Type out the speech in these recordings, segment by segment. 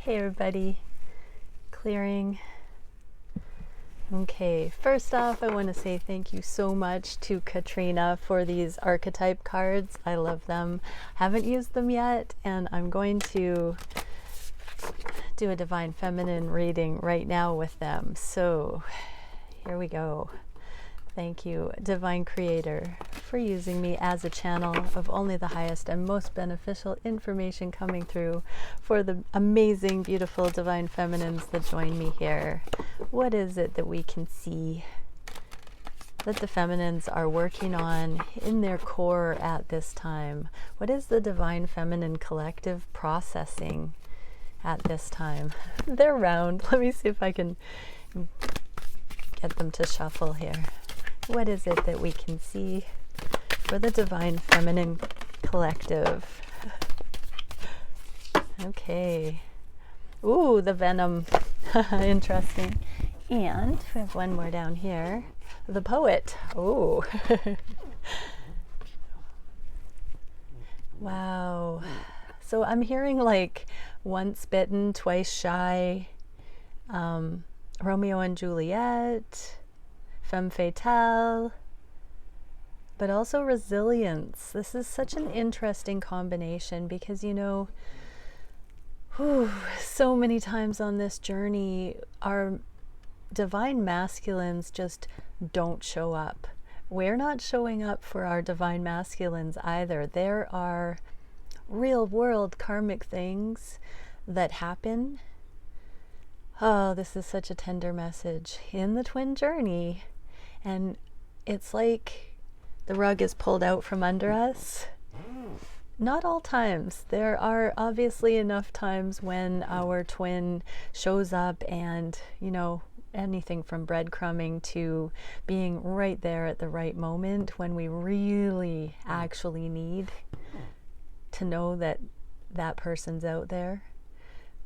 Hey everybody, clearing. Okay, first off, I want to say thank you so much to Katrina for these archetype cards. I love them. Haven't used them yet, and I'm going to do a Divine Feminine reading right now with them. So here we go. Thank you, Divine Creator, for using me as a channel of only the highest and most beneficial information coming through for the amazing, beautiful Divine Feminines that join me here. What is it that we can see that the Feminines are working on in their core at this time? What is the Divine Feminine Collective processing at this time? They're round. Let me see if I can get them to shuffle here. What is it that we can see for the Divine Feminine Collective? Okay. Ooh, the Venom. Interesting. And we have one more down here. The Poet. Oh. Wow. So I'm hearing like once bitten, twice shy, Romeo and Juliet, femme fatale, but also resilience. This is such an interesting combination because, you know, so many times on this journey, our divine masculines just don't show up. We're not showing up for our divine masculines either. There are real world karmic things that happen. Oh, this is such a tender message in the twin journey. And it's like the rug is pulled out from under us. Not all times. There are obviously enough times when our twin shows up and, you know, anything from breadcrumbing to being right there at the right moment when we really actually need to know that that person's out there.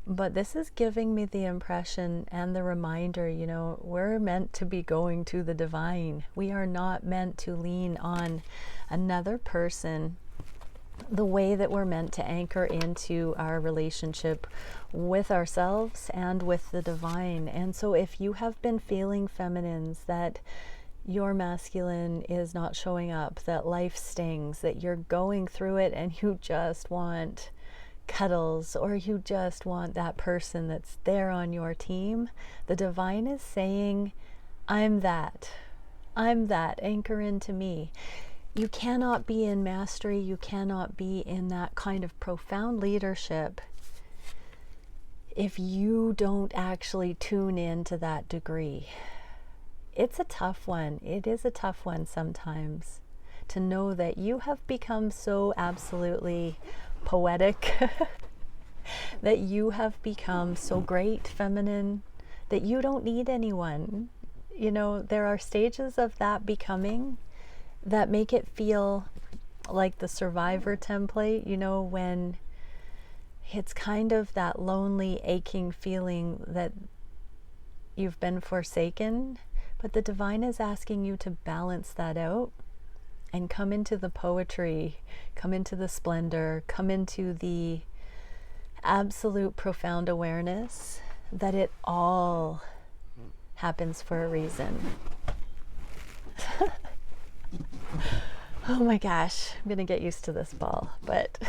But this is giving me the impression and the reminder, you know, we're meant to be going to the divine. We are not meant to lean on another person the way that we're meant to anchor into our relationship with ourselves and with the divine. And so if you have been feeling, feminines, that your masculine is not showing up, that life stings, that you're going through it and you just want cuddles, or you just want that person that's there on your team, the divine is saying, I'm that, anchor into me. You cannot be in mastery, you cannot be in that kind of profound leadership if you don't actually tune in to that degree. It's a tough one. It is a tough one sometimes to know that you have become so absolutely poetic, that you have become so great, feminine, that you don't need anyone. You know, there are stages of that becoming that make it feel like the survivor template, you know, when it's kind of that lonely, aching feeling that you've been forsaken. But the divine is asking you to balance that out and come into the poetry, come into the splendor, come into the absolute profound awareness that it all happens for a reason. Oh my gosh, I'm gonna get used to this ball, but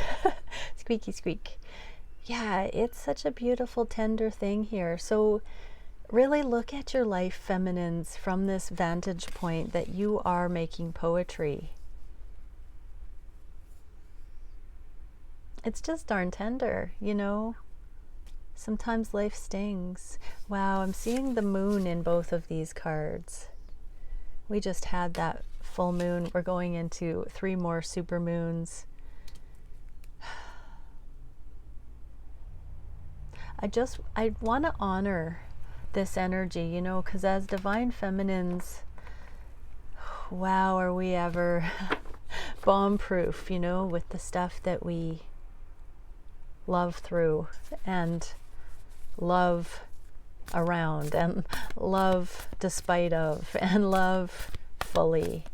squeaky squeak. Yeah, it's such a beautiful, tender thing here. So really look at your life, feminines, from this vantage point that you are making poetry. It's just darn tender, you know? Sometimes life stings. Wow, I'm seeing the moon in both of these cards. We just had that full moon. We're going into 3 more super moons. I want to honor this energy, you know, because as divine feminines, wow, are we ever bomb-proof, you know, with the stuff that we love through and love around and love despite of and love fully.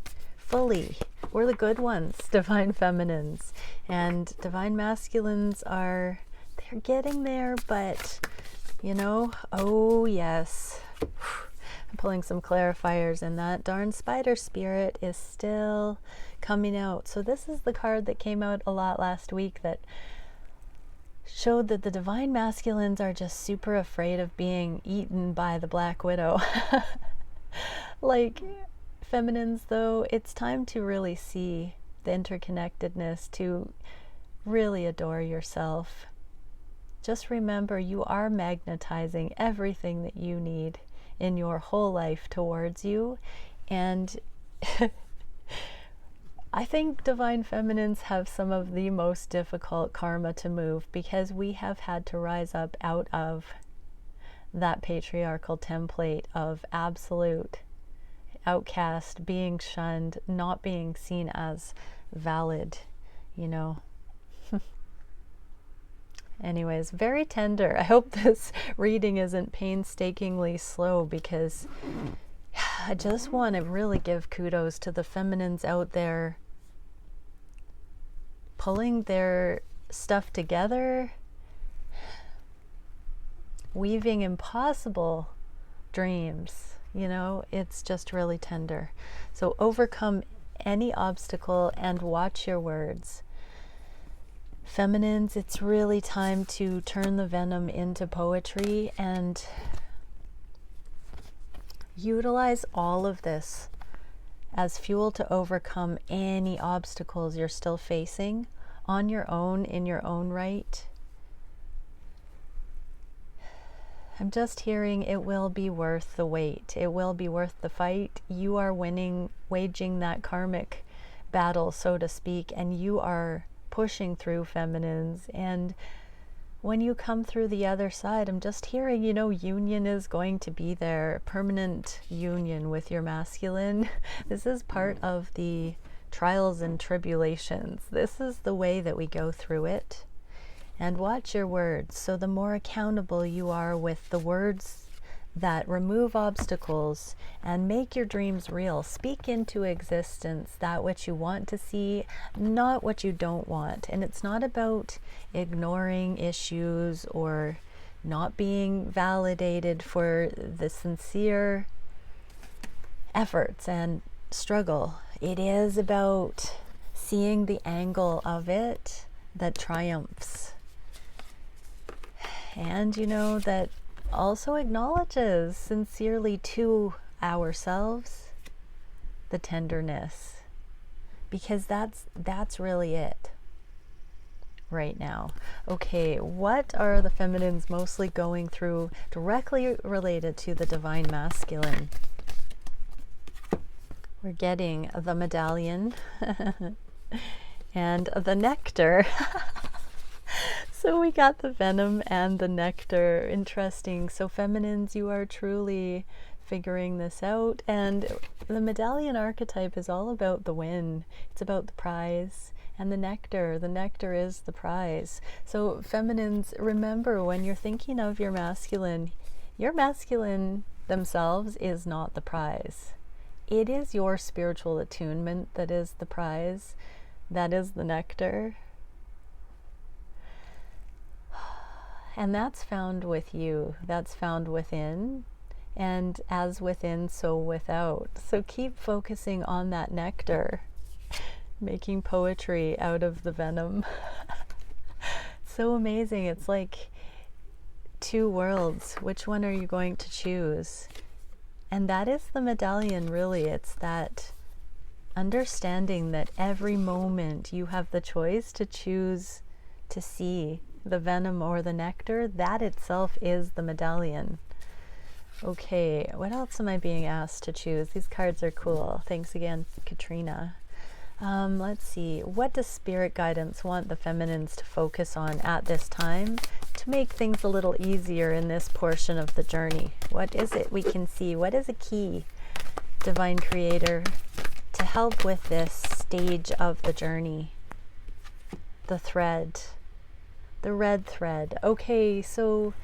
We're the good ones, divine feminines, and divine masculines are, they're getting there, but you know? Oh, yes. I'm pulling some clarifiers, and that darn spider spirit is still coming out. So this is the card that came out a lot last week that showed that the divine masculines are just super afraid of being eaten by the Black Widow. Like feminines, though, it's time to really see the interconnectedness, to really adore yourself. Just remember, you are magnetizing everything that you need in your whole life towards you. And I think divine feminines have some of the most difficult karma to move, because we have had to rise up out of that patriarchal template of absolute outcast, being shunned, not being seen as valid, you know. Anyways, very tender. I hope this reading isn't painstakingly slow, because I just want to really give kudos to the feminines out there pulling their stuff together, weaving impossible dreams. You know, it's just really tender. So overcome any obstacle and watch your words. Feminines, it's really time to turn the venom into poetry and utilize all of this as fuel to overcome any obstacles you're still facing on your own, in your own right. I'm just hearing it will be worth the wait. It will be worth the fight. You are winning, waging that karmic battle, so to speak, and you are pushing through, feminines. And when you come through the other side, I'm just hearing, you know, union is going to be there, permanent union with your masculine. This is part of the trials and tribulations. This is the way that we go through it. And watch your words. So the more accountable you are with the words that remove obstacles and make your dreams real, speak into existence that which you want to see, not what you don't want. And it's not about ignoring issues or not being validated for the sincere efforts and struggle. It is about seeing the angle of it that triumphs. And you know, that also acknowledges sincerely to ourselves the tenderness, because that's really it right now. Okay, what are the feminines mostly going through directly related to the divine masculine? We're getting the medallion and the nectar. So we got the venom and the nectar. Interesting. So feminines, you are truly figuring this out. And the medallion archetype is all about the win. It's about the prize. And the nectar is the prize. So feminines, remember, when you're thinking of your masculine themselves is not the prize. It is your spiritual attunement that is the prize. That is the nectar. And that's found with you. That's found within. And as within, so without. So keep focusing on that nectar, making poetry out of the venom. So amazing. It's like two worlds. Which one are you going to choose? And that is the medallion, really. It's that understanding that every moment you have the choice to choose to see the venom or the nectar. That itself is the medallion. Okay, what else am I being asked to choose? These cards are cool. Thanks again, Katrina. Let's see. What does spirit guidance want the feminines to focus on at this time to make things a little easier in this portion of the journey? What is it we can see? What is a key, Divine Creator, to help with this stage of the journey? The thread. The red thread. Okay, so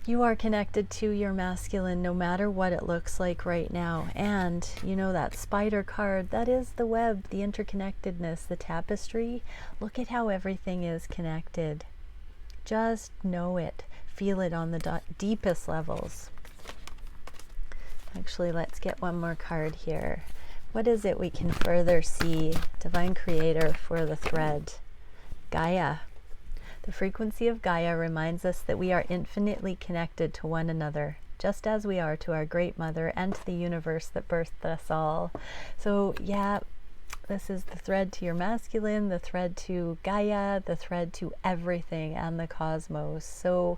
you are connected to your masculine no matter what it looks like right now. And you know, that spider card, that is the web, the interconnectedness, the tapestry. Look at how everything is connected. Just know it. feel it on the deepest levels. Actually, let's get one more card here. What is it we can further see? Divine Creator for the thread. Gaia. The frequency of Gaia reminds us that we are infinitely connected to one another, just as we are to our Great Mother and to the universe that birthed us all. So yeah, this is the thread to your masculine, the thread to Gaia, the thread to everything and the cosmos. So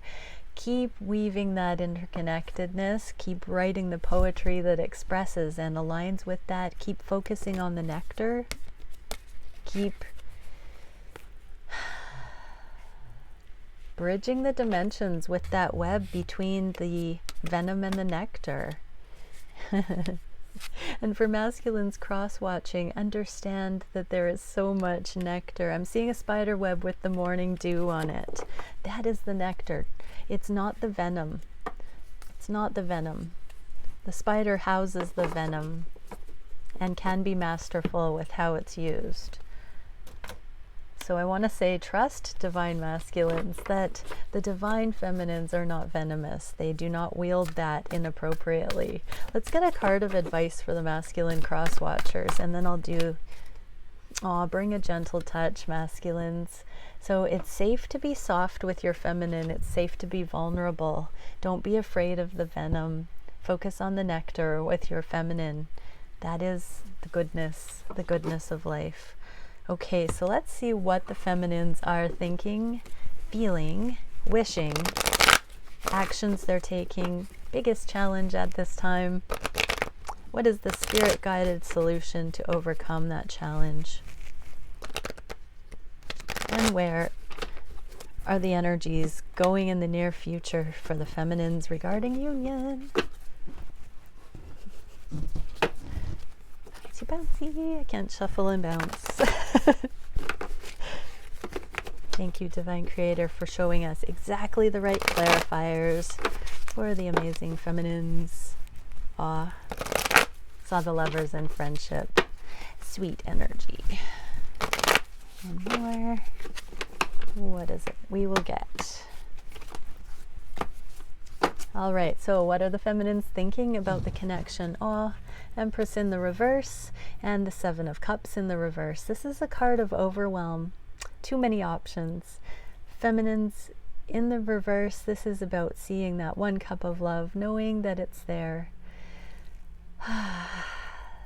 keep weaving that interconnectedness, keep writing the poetry that expresses and aligns with that, keep focusing on the nectar, keep bridging the dimensions with that web between the venom and the nectar. And for masculines cross-watching, understand that there is so much nectar. I'm seeing a spider web with the morning dew on it. That is the nectar. It's not the venom. It's not the venom. The spider houses the venom and can be masterful with how it's used. So I want to say, trust divine masculines, that the divine feminines are not venomous. They do not wield that inappropriately. Let's get a card of advice for the masculine cross watchers, and then I'll do, bring a gentle touch, masculines. So it's safe to be soft with your feminine. It's safe to be vulnerable. Don't be afraid of the venom. Focus on the nectar with your feminine. That is the goodness of life. Okay, so let's see what the feminines are thinking, feeling, wishing, actions they're taking, biggest challenge at this time. What is the spirit-guided solution to overcome that challenge? And where are the energies going in the near future for the feminines regarding union? Bouncy, I can't shuffle and bounce. Thank you, Divine Creator, for showing us exactly the right clarifiers for the amazing feminines. Saw the lovers and friendship. Sweet energy. One more. What is it we will get? All right, so what are the feminines thinking about the connection? Empress in the reverse and the Seven of Cups in the reverse. This is a card of overwhelm. Too many options. Feminines in the reverse, this is about seeing that one cup of love, knowing that it's there.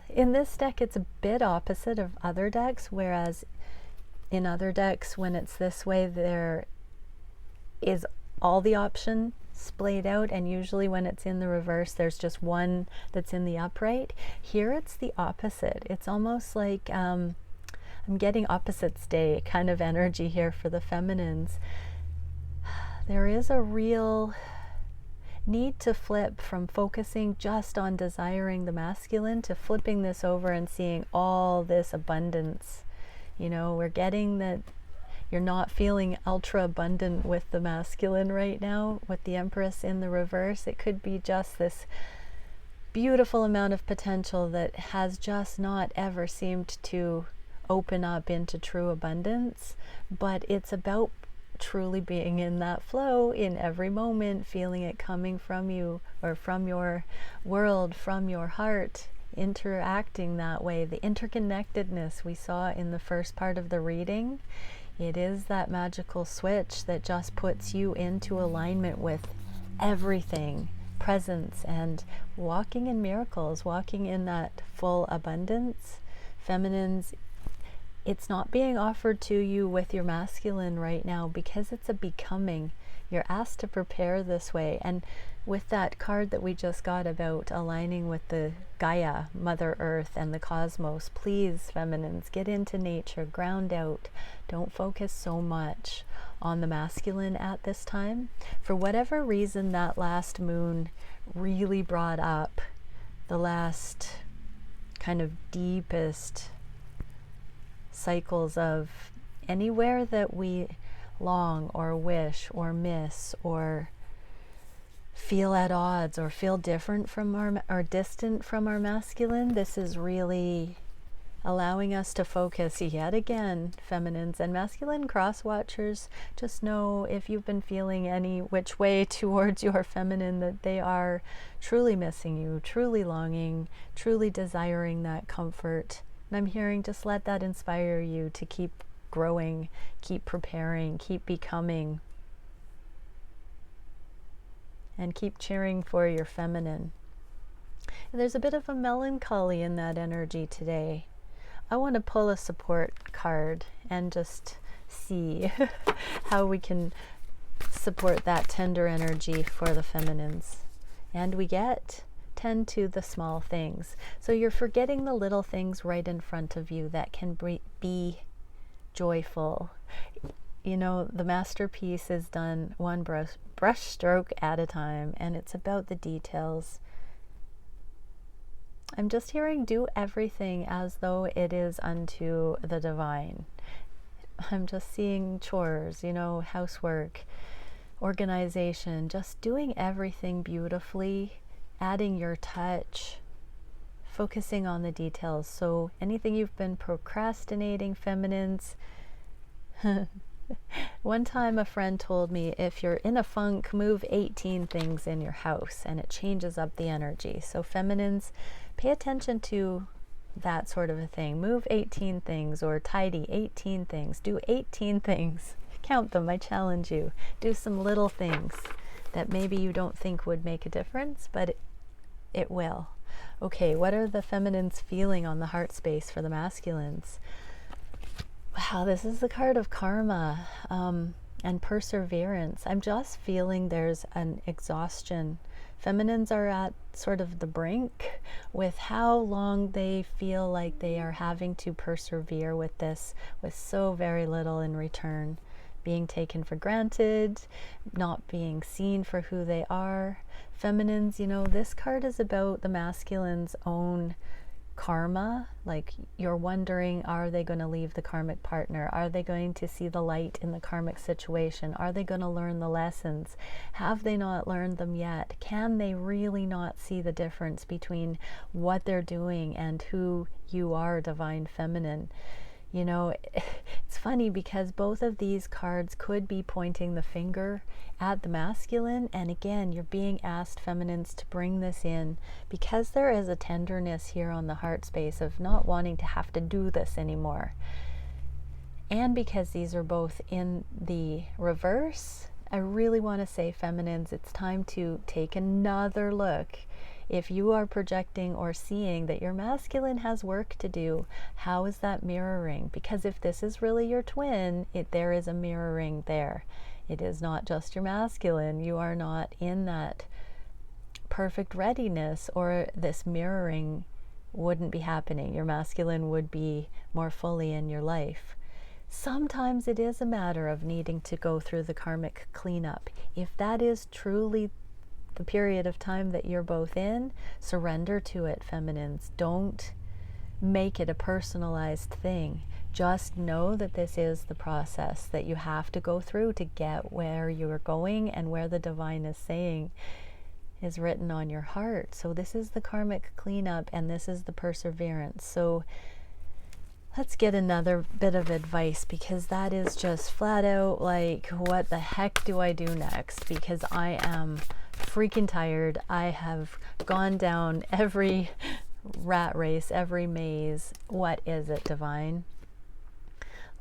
In this deck, it's a bit opposite of other decks, whereas in other decks, when it's this way, there is all the option splayed out, and usually when it's in the reverse there's just one that's in the upright. Here it's the opposite. It's almost like I'm getting opposites day kind of energy here for the feminines. There is a real need to flip from focusing just on desiring the masculine to flipping this over and seeing all this abundance. You know, we're getting that you're not feeling ultra abundant with the masculine right now, with the Empress in the reverse. It could be just this beautiful amount of potential that has just not ever seemed to open up into true abundance. But it's about truly being in that flow in every moment, feeling it coming from you or from your world, from your heart, interacting that way. The interconnectedness we saw in the first part of the reading. It is that magical switch that just puts you into alignment with everything, presence, and walking in miracles, walking in that full abundance. Feminines, it's not being offered to you with your masculine right now because it's a becoming. You're asked to prepare this way. And with that card that we just got about aligning with the Gaia, Mother Earth, and the cosmos, please, feminines, get into nature, ground out. Don't focus so much on the masculine at this time. For whatever reason, that last moon really brought up the last kind of deepest cycles of anywhere that we long or wish or miss or feel at odds or feel different from or distant from our masculine. This is really allowing us to focus yet again, feminines and masculine cross watchers. Just know if you've been feeling any which way towards your feminine, that they are truly missing you, truly longing, truly desiring that comfort. And I'm hearing, just let that inspire you to keep growing, keep preparing, keep becoming, and keep cheering for your feminine. And there's a bit of a melancholy in that energy today. I want to pull a support card and just see how we can support that tender energy for the feminines. And we get tend to the small things. So you're forgetting the little things right in front of you that can be joyful. You know, the masterpiece is done one brush stroke at a time, and it's about the details. I'm just hearing, do everything as though it is unto the divine. I'm just seeing chores, you know, housework, organization, just doing everything beautifully, adding your touch, focusing on the details. So anything you've been procrastinating, feminines, one time a friend told me, if you're in a funk, move 18 things in your house and it changes up the energy. So feminines, pay attention to that sort of a thing. Move 18 things, or tidy 18 things. Do 18 things. Count them, I challenge you. Do some little things that maybe you don't think would make a difference, but it will. Okay, what are the feminines feeling on the heart space for the masculines? Wow, this is the card of karma and perseverance. I'm just feeling there's an exhaustion. Feminines are at sort of the brink with how long they feel like they are having to persevere with this, with so very little in return. Being taken for granted, not being seen for who they are. Feminines, you know, this card is about the masculine's own karma. Like, you're wondering, are they going to leave the karmic partner? Are they going to see the light in the karmic situation? Are they going to learn the lessons? Have they not learned them yet? Can they really not see the difference between what they're doing and who you are, divine feminine? You know, it's funny because both of these cards could be pointing the finger at the masculine. And again, you're being asked, feminines, to bring this in because there is a tenderness here on the heart space of not wanting to have to do this anymore. And because these are both in the reverse, I really want to say, feminines, it's time to take another look. If you are projecting or seeing that your masculine has work to do, how is that mirroring? Because if this is really your twin, there is a mirroring there. It is not just your masculine. You are not in that perfect readiness, or this mirroring wouldn't be happening. Your masculine would be more fully in your life. Sometimes it is a matter of needing to go through the karmic cleanup. If that is truly the period of time that you're both in, surrender to it, feminines. Don't make it a personalized thing. Just know that this is the process that you have to go through to get where you're going and where the divine is saying is written on your heart. So this is the karmic cleanup, and this is the perseverance. So let's get another bit of advice, because that is just flat out like, what the heck do I do next? Because I am freaking tired. I have gone down every rat race, every maze. What is it, divine?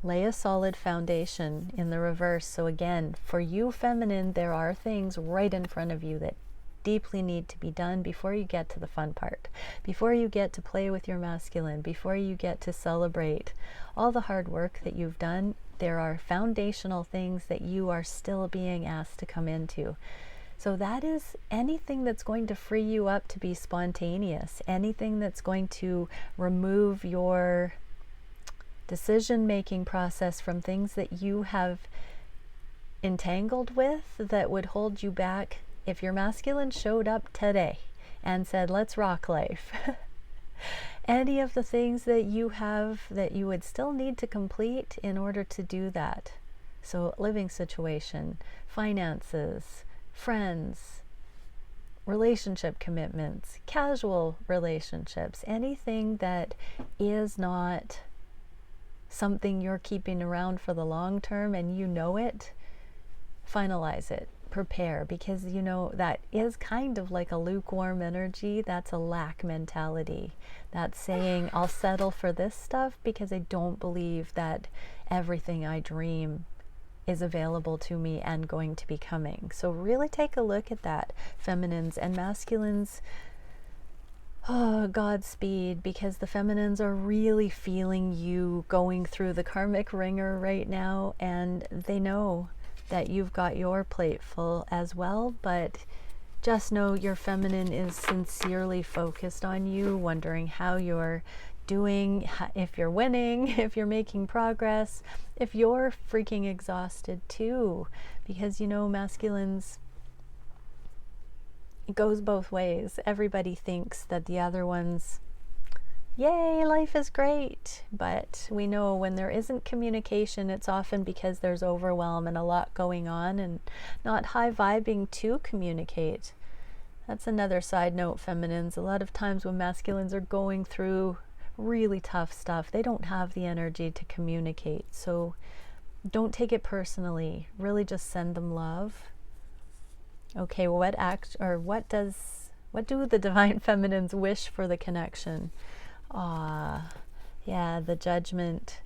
Lay a solid foundation in the reverse. So again, for you feminine, there are things right in front of you that deeply need to be done before you get to the fun part, before you get to play with your masculine, before you get to celebrate all the hard work that you've done. There are foundational things that you are still being asked to come into. So that is anything that's going to free you up to be spontaneous, anything that's going to remove your decision-making process from things that you have entangled with that would hold you back. If your masculine showed up today and said, let's rock life, any of the things that you have that you would still need to complete in order to do that. So living situation, finances, friends, relationship commitments, casual relationships, anything that is not something you're keeping around for the long term and you know it, finalize it, prepare, because you know that is kind of like a lukewarm energy. That's a lack mentality. That's saying, I'll settle for this stuff because I don't believe that everything I dream is available to me and going to be coming. So really take a look at that, feminines and masculines. Oh, Godspeed, because the feminines are really feeling you going through the karmic ringer right now, and they know that you've got your plate full as well, but just know your feminine is sincerely focused on you, wondering how you're doing, if you're winning, if you're making progress, if you're freaking exhausted too, because you know, masculines, it goes both ways. Everybody thinks that the other one's, yay, life is great. But we know when there isn't communication, it's often because there's overwhelm and a lot going on and not high vibing to communicate. That's another side note, feminines. A lot of times when masculines are going through really tough stuff, they don't have the energy to communicate. So don't take it personally. Really just send them love. Okay, what do the divine feminines wish for the connection? Yeah, the Judgment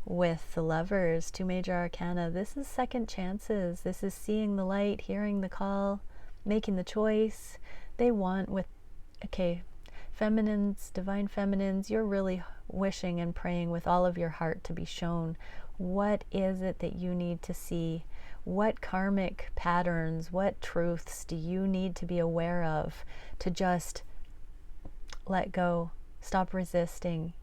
with the Lovers, 2 major arcana. This is second chances. This is seeing the light, hearing the call, making the choice. They want okay, feminines, divine feminines, you're really wishing and praying with all of your heart to be shown. What is it that you need to see? What karmic patterns, what truths do you need to be aware of to just let go, stop resisting?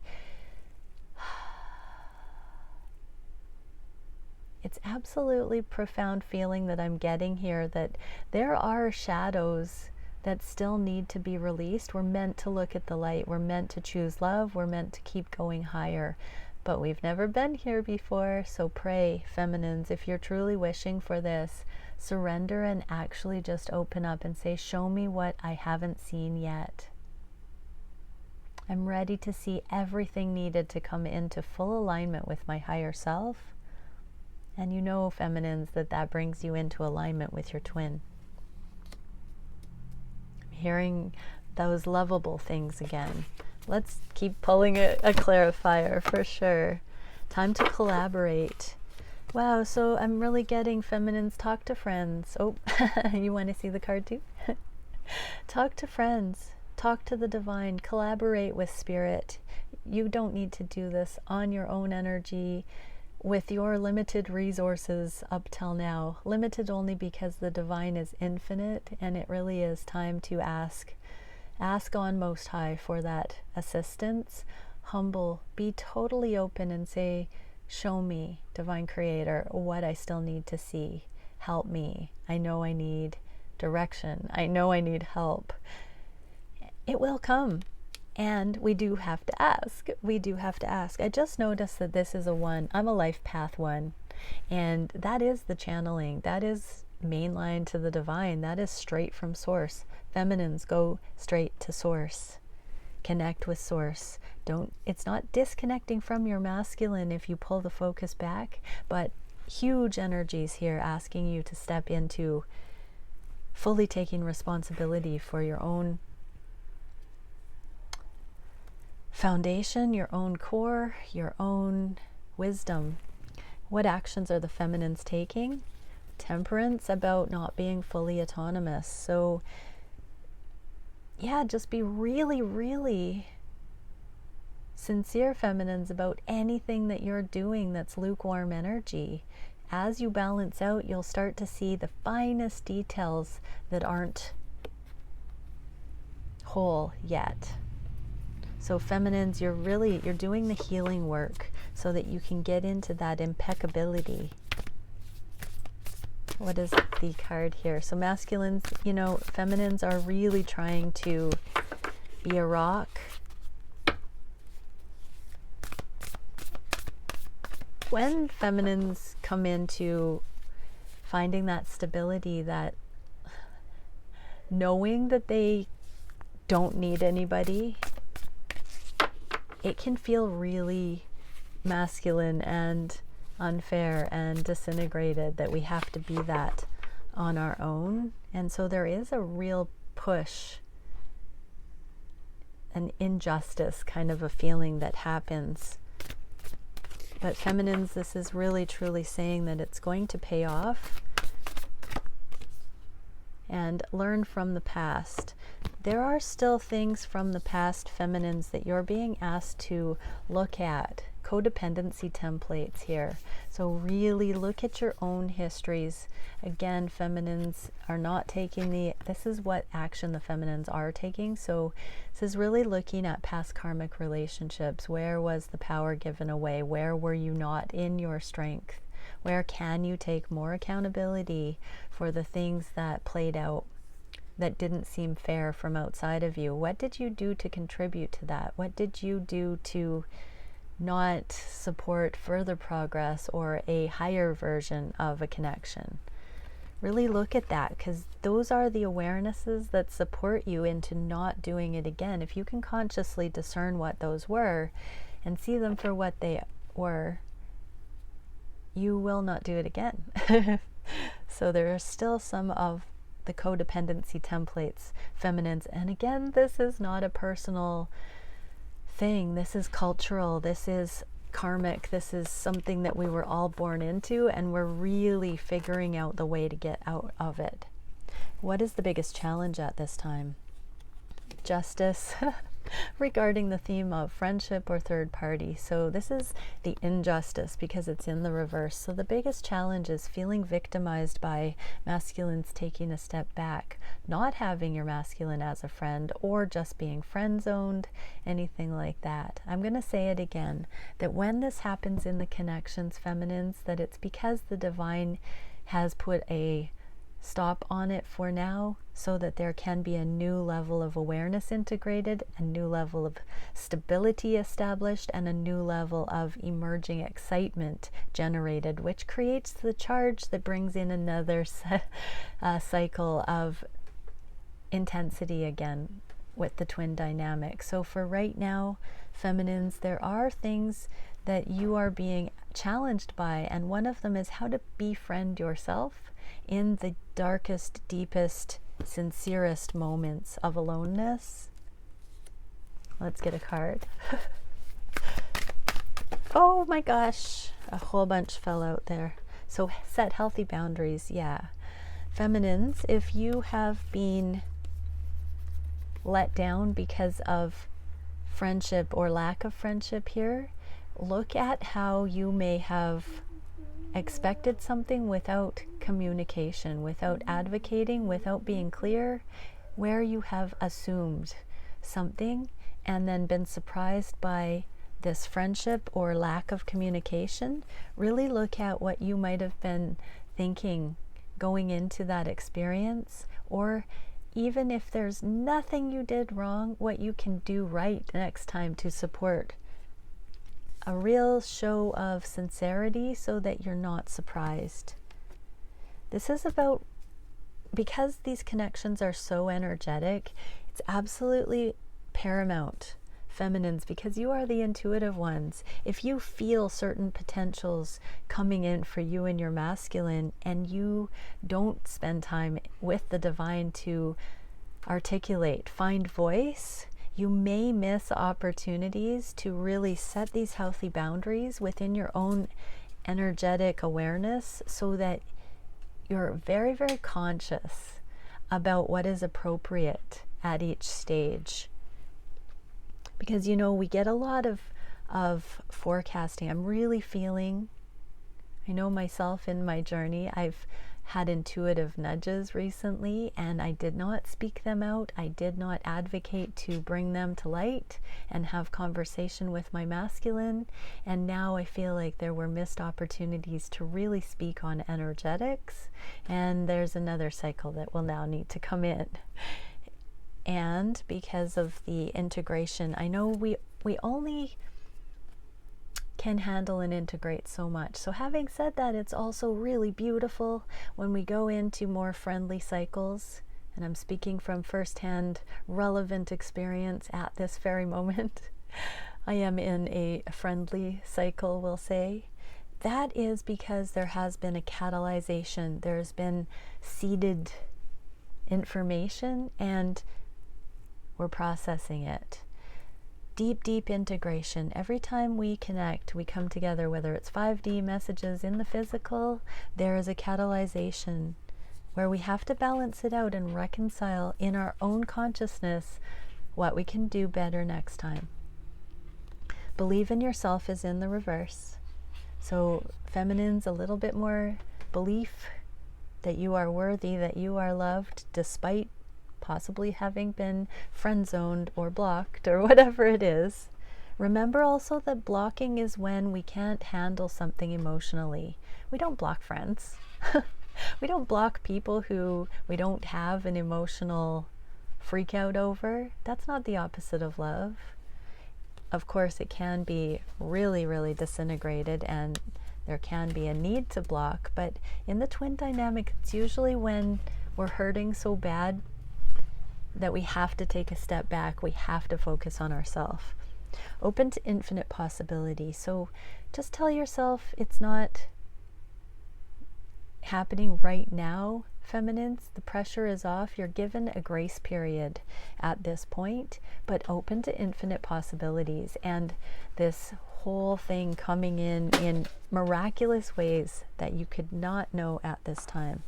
It's absolutely profound feeling that I'm getting here, that there are shadows that still need to be released. We're meant to look at the light. We're meant to choose love. We're meant to keep going higher. But we've never been here before, so pray, feminines, if you're truly wishing for this, surrender and actually just open up and say, show me what I haven't seen yet. I'm ready to see everything needed to come into full alignment with my higher self. And you know, feminines, that brings you into alignment with your twin. I'm hearing those lovable things again. Let's keep pulling a clarifier for sure. Time to collaborate. Wow, so I'm really getting feminines, talk to friends. Oh, you want to see the card too? Talk to friends. Talk to the divine. Collaborate with spirit. You don't need to do this on your own energy with your limited resources up till now. Limited only because the divine is infinite, and it really is time to ask on Most High for that assistance. Humble, be totally open and say, show me, Divine Creator, what I still need to see. Help me. I know I need direction. I know I need help. It will come. And we do have to ask. We do have to ask. I just noticed that this is a 1. I'm a life path 1. And that is the channeling. That is mainline to the divine. That is straight from source. Feminines, go straight to source. Connect with source. It's not disconnecting from your masculine if you pull the focus back, but huge energies here asking you to step into fully taking responsibility for your own foundation, your own core, your own wisdom. What actions are the feminines taking? Temperance, about not being fully autonomous. So yeah, just be really, really sincere, feminines, about anything that you're doing that's lukewarm energy. As you balance out, you'll start to see the finest details that aren't whole yet. So feminines, you're doing the healing work so that you can get into that impeccability. What is the card here? So masculines, you know, feminines are really trying to be a rock. When feminines come into finding that stability, that knowing that they don't need anybody, it can feel really masculine and unfair and disintegrated that we have to be that on our own. And so there is a real push, an injustice kind of a feeling that happens. But feminines, this is really truly saying that it's going to pay off. And learn from the past. There are still things from the past, feminines, that you're being asked to look at. Codependency templates here. So really look at your own histories. Again, feminines are not taking this is what action the feminines are taking. So this is really looking at past karmic relationships. Where was the power given away? Where were you not in your strength? Where can you take more accountability for the things that played out that didn't seem fair from outside of you? What did you do to contribute to that? What did you do to not support further progress or a higher version of a connection? Really look at that, because those are the awarenesses that support you into not doing it again. If you can consciously discern what those were and see them for what they were, you will not do it again. So there are still some of the codependency templates, feminines. And again, this is not a personal thing. This is cultural. This is karmic. This is something that we were all born into, and we're really figuring out the way to get out of it. What is the biggest challenge at this time? Justice. Regarding the theme of friendship or third party. So this is the injustice because it's in the reverse. So the biggest challenge is feeling victimized by masculines taking a step back, not having your masculine as a friend, or just being friend zoned, anything like that. I'm going to say it again, that when this happens in the connections, feminines, that it's because the divine has put a stop on it for now, so that there can be a new level of awareness integrated, a new level of stability established, and a new level of emerging excitement generated, which creates the charge that brings in another cycle of intensity again with the twin dynamic. So for right now, feminines, there are things that you are being challenged by, and one of them is how to befriend yourself in the darkest, deepest, sincerest moments of aloneness. Let's get a card. Oh my gosh, a whole bunch fell out there. So set healthy boundaries. Yeah, feminines, if you have been let down because of friendship or lack of friendship here, look at how you may have expected something without communication, without advocating, without being clear, where you have assumed something and then been surprised by this friendship or lack of communication. Really look at what you might have been thinking going into that experience, or even if there's nothing you did wrong, what you can do right next time to support a real show of sincerity so that you're not surprised. This is about, because these connections are so energetic, it's absolutely paramount, feminines, because you are the intuitive ones. If you feel certain potentials coming in for you and your masculine, and you don't spend time with the divine to articulate, find voice, you may miss opportunities to really set these healthy boundaries within your own energetic awareness, so that you're very, very conscious about what is appropriate at each stage. Because, you know, we get a lot of forecasting. I'm really feeling, I know myself in my journey, I've had intuitive nudges recently, and I did not speak them out. I did not advocate to bring them to light and have conversation with my masculine. And now I feel like there were missed opportunities to really speak on energetics. And there's another cycle that will now need to come in. And because of the integration, I know we only can handle and integrate so much. So having said that, it's also really beautiful when we go into more friendly cycles and I'm speaking from firsthand relevant experience at this very moment. I am in a friendly cycle, we'll say. That is because there has been a catalyzation. There's been seeded information and we're processing it. Deep, deep integration. Every time we connect, we come together, whether it's 5D messages in the physical, there is a catalyzation where we have to balance it out and reconcile in our own consciousness what we can do better next time. Believe in yourself is in the reverse. So feminine's a little bit more belief that you are worthy, that you are loved, despite possibly having been friend-zoned or blocked or whatever it is. Remember also that blocking is when we can't handle something emotionally. We don't block friends. We don't block people who we don't have an emotional freak out over. That's not the opposite of love. Of course, it can be really, really disintegrated and there can be a need to block, but in the twin dynamic, it's usually when we're hurting so bad that we have to take a step back. We have to focus on ourselves. Open to infinite possibility. So just tell yourself it's not happening right now, feminines. The pressure is off. You're given a grace period at this point, but open to infinite possibilities and this whole thing coming in miraculous ways that you could not know at this time.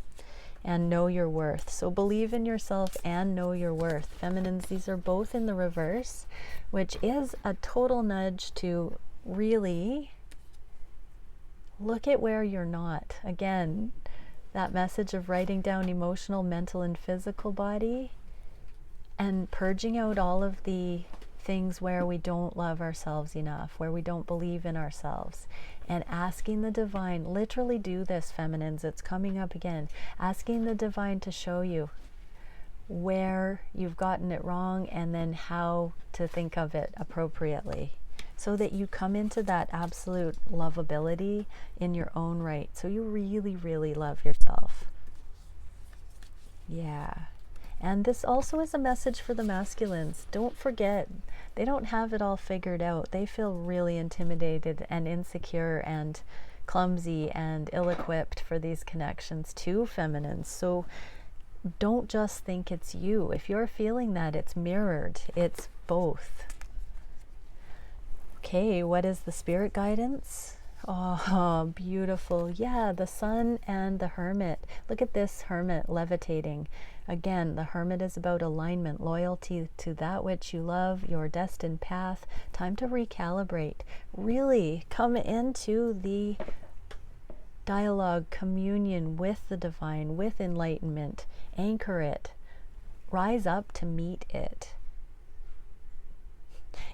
And know your worth. So believe in yourself and know your worth. Feminines, these are both in the reverse, which is a total nudge to really look at where you're not. Again, that message of writing down emotional, mental, and physical body and purging out all of the things where we don't love ourselves enough, where we don't believe in ourselves, and asking the divine, literally do this, feminines, it's coming up again, asking the divine to show you where you've gotten it wrong and then how to think of it appropriately so that you come into that absolute lovability in your own right, so you really, really love yourself. Yeah. And this also is a message for the masculines. Don't forget, they don't have it all figured out. They feel really intimidated and insecure and clumsy and ill-equipped for these connections too, feminines. So don't just think it's you. If you're feeling that, it's mirrored. It's both. Okay, what is the spirit guidance? Oh, beautiful. Yeah, the sun and the hermit. Look at this hermit levitating. Again, the hermit is about alignment, loyalty to that which you love, your destined path. Time to recalibrate. Really come into the dialogue, communion with the divine, with enlightenment. Anchor it. Rise up to meet it.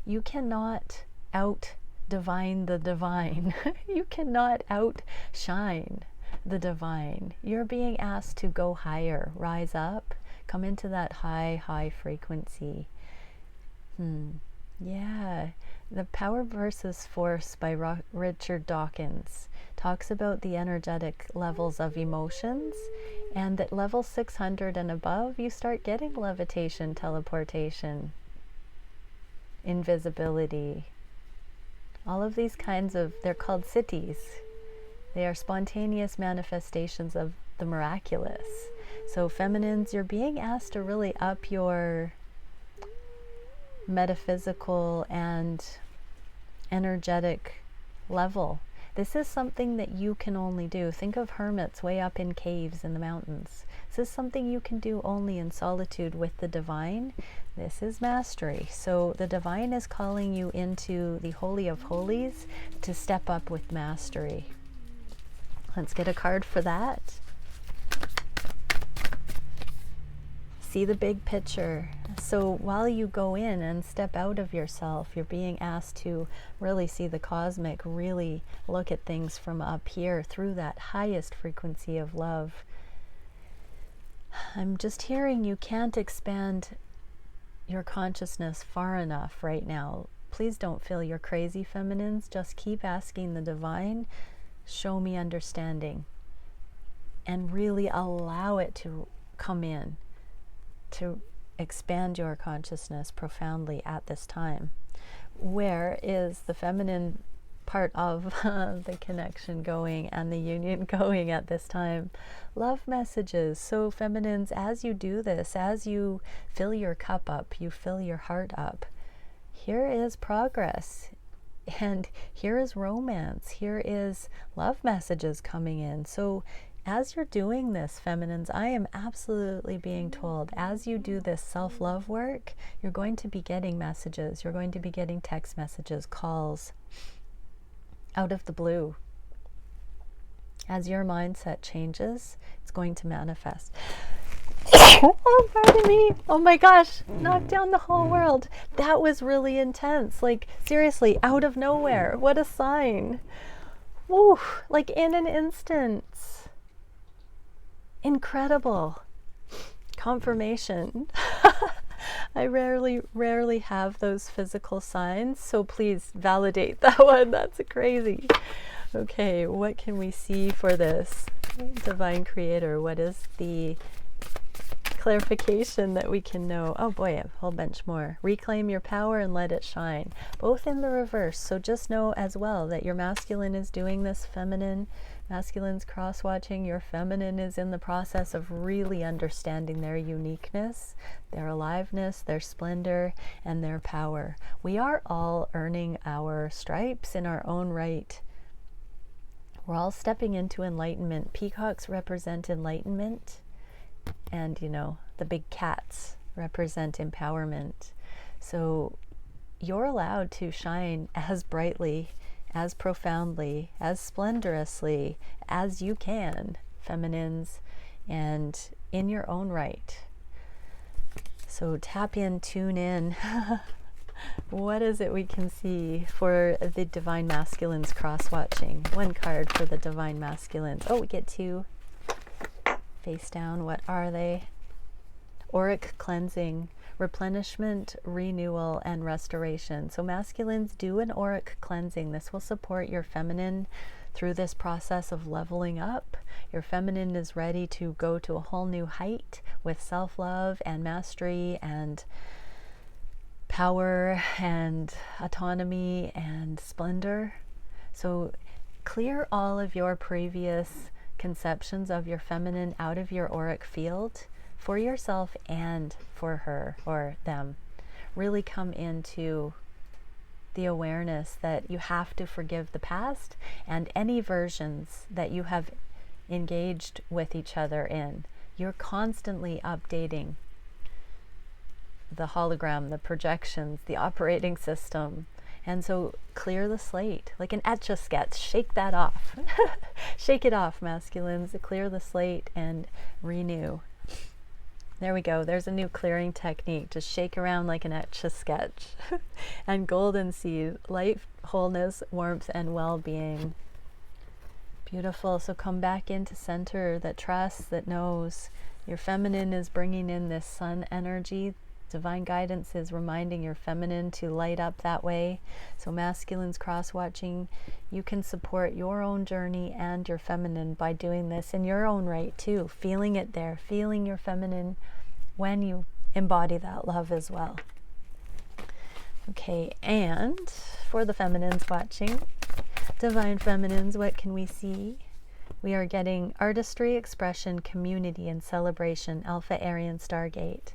You cannot out-divine the divine. You cannot outshine the divine. You're being asked to go higher, rise up, come into that high frequency. Yeah, The Power versus Force by Richard Dawkins talks about the energetic levels of emotions, and at level 600 and above you start getting levitation, teleportation, invisibility, all of these kinds of, they're called cities. They are spontaneous manifestations of the miraculous. So feminines, you're being asked to really up your metaphysical and energetic level. This is something that you can only do. Think of hermits way up in caves in the mountains. This is something you can do only in solitude with the divine. This is mastery. So the divine is calling you into the Holy of Holies to step up with mastery. Let's get a card for that. See the big picture. So while you go in and step out of yourself, you're being asked to really see the cosmic, really look at things from up here through that highest frequency of love. I'm just hearing you can't expand your consciousness far enough right now. Please don't feel you're crazy, feminines. Just keep asking the divine, show me understanding, and really allow it to come in. to expand your consciousness profoundly at this time. Where is the feminine part of the connection going and the union going at this time? Love messages. So feminines, as you do this, as you fill your cup up, you fill your heart up, here is progress. And here is romance. Here is love messages coming in. So as you're doing this, feminines, I am absolutely being told, as you do this self-love work, you're going to be getting messages. You're going to be getting text messages, calls out of the blue. As your mindset changes, it's going to manifest. Oh, pardon me. Oh my gosh, knocked down the whole world. That was really intense. Like, seriously, out of nowhere. What a sign. Woo, like in an instant. Incredible. Confirmation. I rarely have those physical signs, so please validate that one. That's crazy. Okay, what can we see for this? Divine Creator, what is the clarification that we can know? Oh boy, a whole bunch more. Reclaim your power and let it shine. Both in the reverse. So just know as well that your masculine is doing this, feminine. Masculine's cross-watching. Your feminine is in the process of really understanding their uniqueness, their aliveness, their splendor, and their power. We are all earning our stripes in our own right. We're all stepping into enlightenment. Peacocks represent enlightenment. And, you know, the big cats represent empowerment. So you're allowed to shine as brightly, as profoundly, as splendorously as you can, feminines, and in your own right. So tap in, tune in. What is it we can see for the Divine Masculines cross-watching? One card for the Divine Masculines. Oh, we get two. Face down, what are they? Auric cleansing, replenishment, renewal, and restoration. So masculines, do an auric cleansing. This will support your feminine through this process of leveling up. Your feminine is ready to go to a whole new height with self-love and mastery and power and autonomy and splendor. So clear all of your previous conceptions of your feminine out of your auric field for yourself and for her or them. Really come into the awareness that you have to forgive the past and any versions that you have engaged with each other in. You're constantly updating the hologram, the projections, the operating system. And so clear the slate, like an etch-a-sketch. Shake that off. Shake it off, masculines. Clear the slate and renew. There we go. There's a new clearing technique. Just shake around like an etch-a-sketch. And golden seed, life, wholeness, warmth, and well-being. Beautiful. So come back into center, that trusts, that knows. Your feminine is bringing in this sun energy. Divine guidance is reminding your feminine to light up that way. So masculines cross-watching, you can support your own journey and your feminine by doing this in your own right too. Feeling it there, feeling your feminine when you embody that love as well. Okay, and for the feminines watching, divine feminines, what can we see? We are getting artistry, expression, community, and celebration, Alpha Aryan Stargate.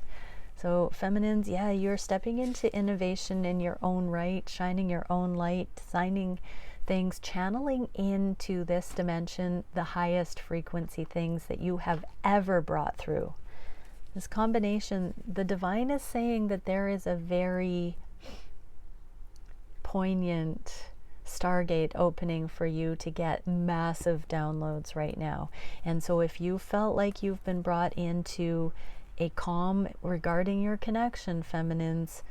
So feminines, yeah, you're stepping into innovation in your own right, shining your own light, designing things, channeling into this dimension the highest frequency things that you have ever brought through. This combination, the divine is saying that there is a very poignant Stargate opening for you to get massive downloads right now. And so if you felt like you've been brought into a calm regarding your connection, feminines,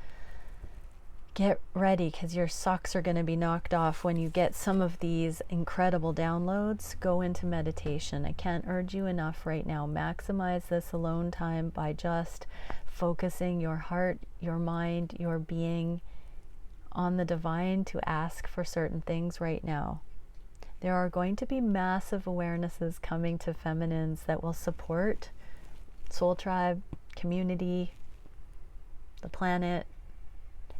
get ready, because your socks are going to be knocked off when you get some of these incredible downloads. Go into meditation. I can't urge you enough right now. Maximize this alone time by just focusing your heart, your mind, your being on the divine to ask for certain things right now. There are going to be massive awarenesses coming to feminines that will support soul tribe, community, the planet.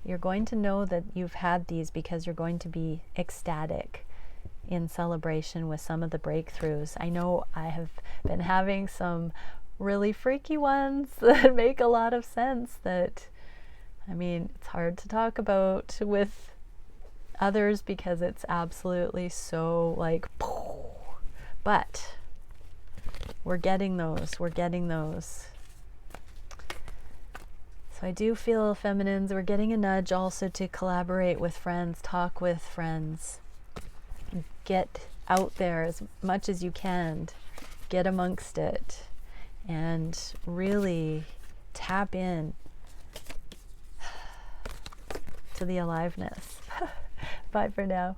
You're going to know that you've had these because you're going to be ecstatic in celebration with some of the breakthroughs. I know I have been having some really freaky ones that make a lot of sense that, I mean, it's hard to talk about with others because it's absolutely so like, but we're getting those. So I do feel, feminines, we're getting a nudge also to collaborate with friends, talk with friends, get out there as much as you can, get amongst it, and really tap in to the aliveness. Bye for now.